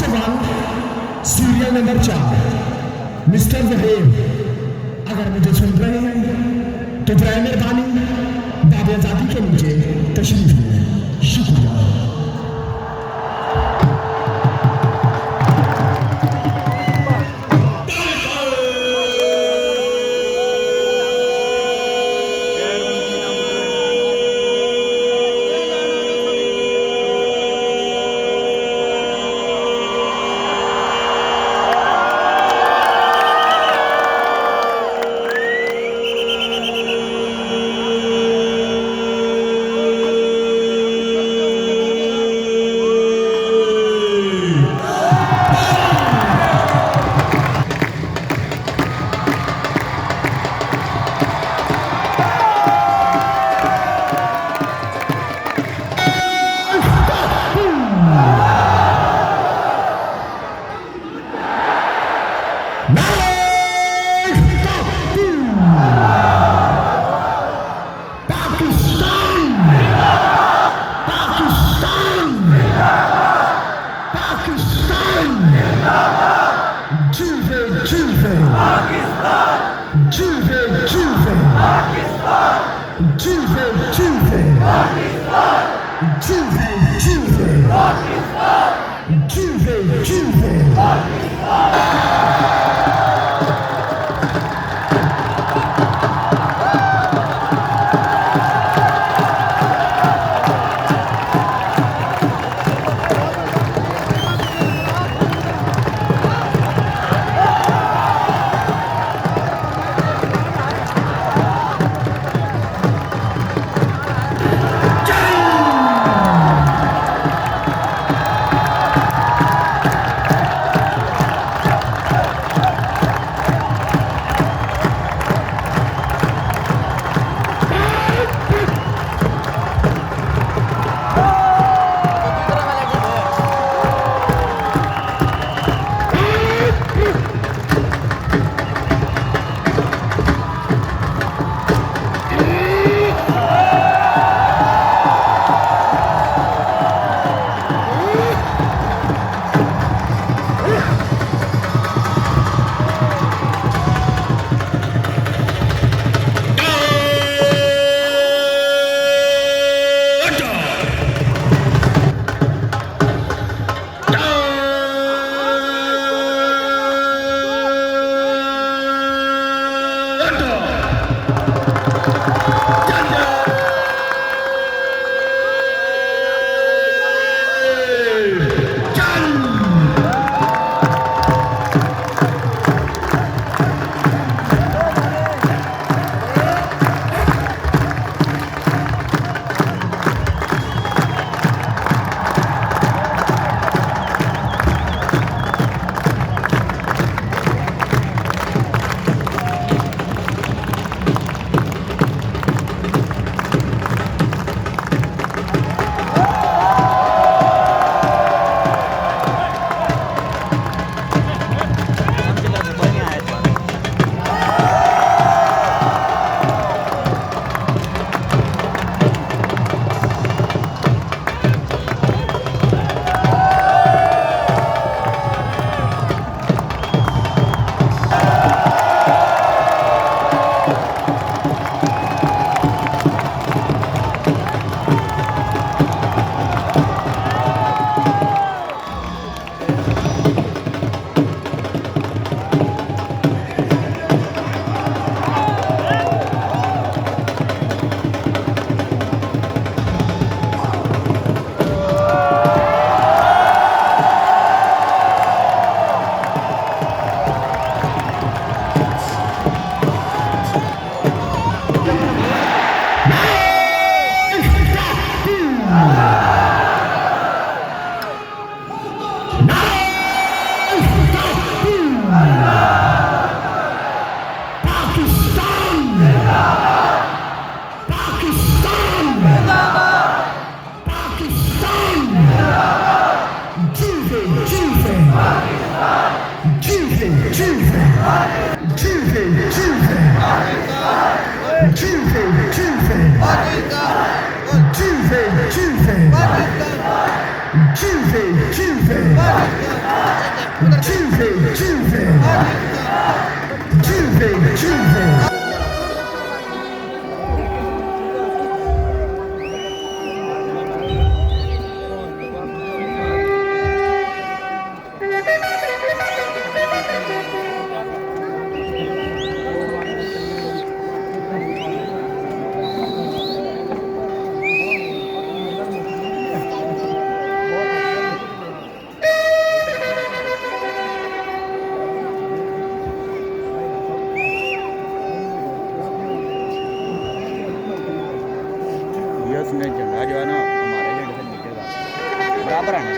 सवाल serial number 4। Mister जहेब, अगर मुझे सुन रहे हैं तो बराए मेहरबानी बाब आज़ादी के नीचे तशरीफ लें। शुक्रिया। झंडा जो है ना हमारे झंडे से नीचे का बराबर है ना।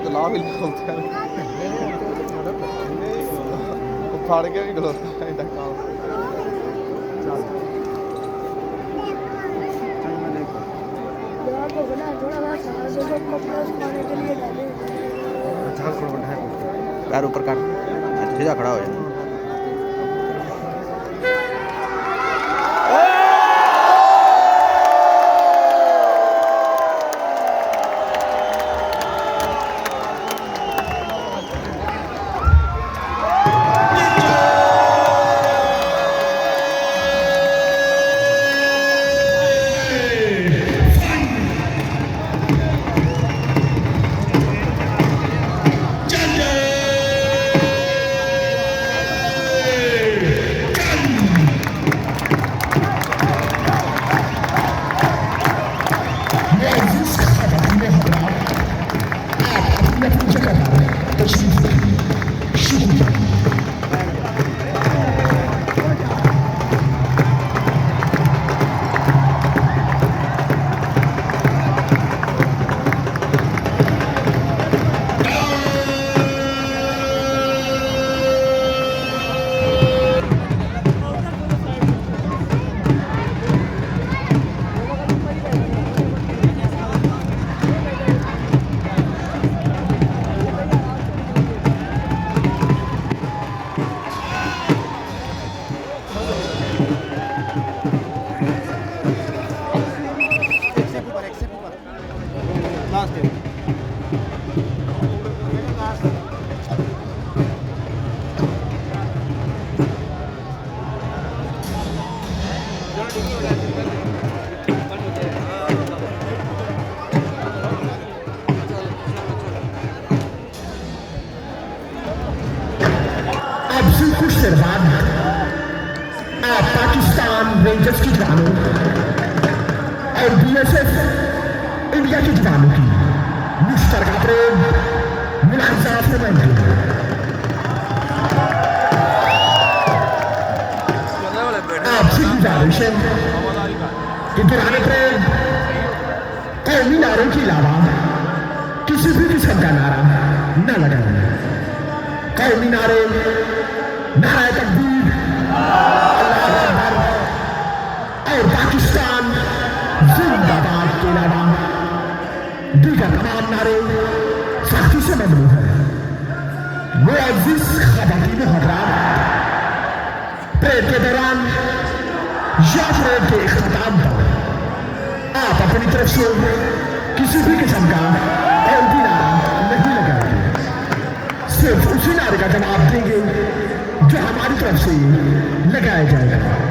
तो ला भी होता है फाड़ के भी खलोता है इधर काम पैर ऊपर कर सीधा खड़ा हो जाए। पाकिस्तान रेंजर्स की जवानों और बीएसएफ इंडिया की जवानों की मुश्तरका परेड मुलाहिजा से बनी आपसे गुजारिश है कि दौरान परेड कौमी नारों के अलावा किसी भी किस्म का नारा न लगाएं। कौमी नारे नारा तकबीर और पाकिस्तान जिंदाबाद के अलावा दीगर तमाम नारे सख्ती से ममनू है। मुअज़्ज़िज़ ख़वातीन हज़रात, परेड के दौरान या परेड के इख्तिताम पर आप अपनी तरफ से किसी भी किस्म का एंटी नारा नहीं लगाएंगे। सिर्फ उसी नारे का जवाब देंगे जो हमारी तरफ से लगाया जाएगा।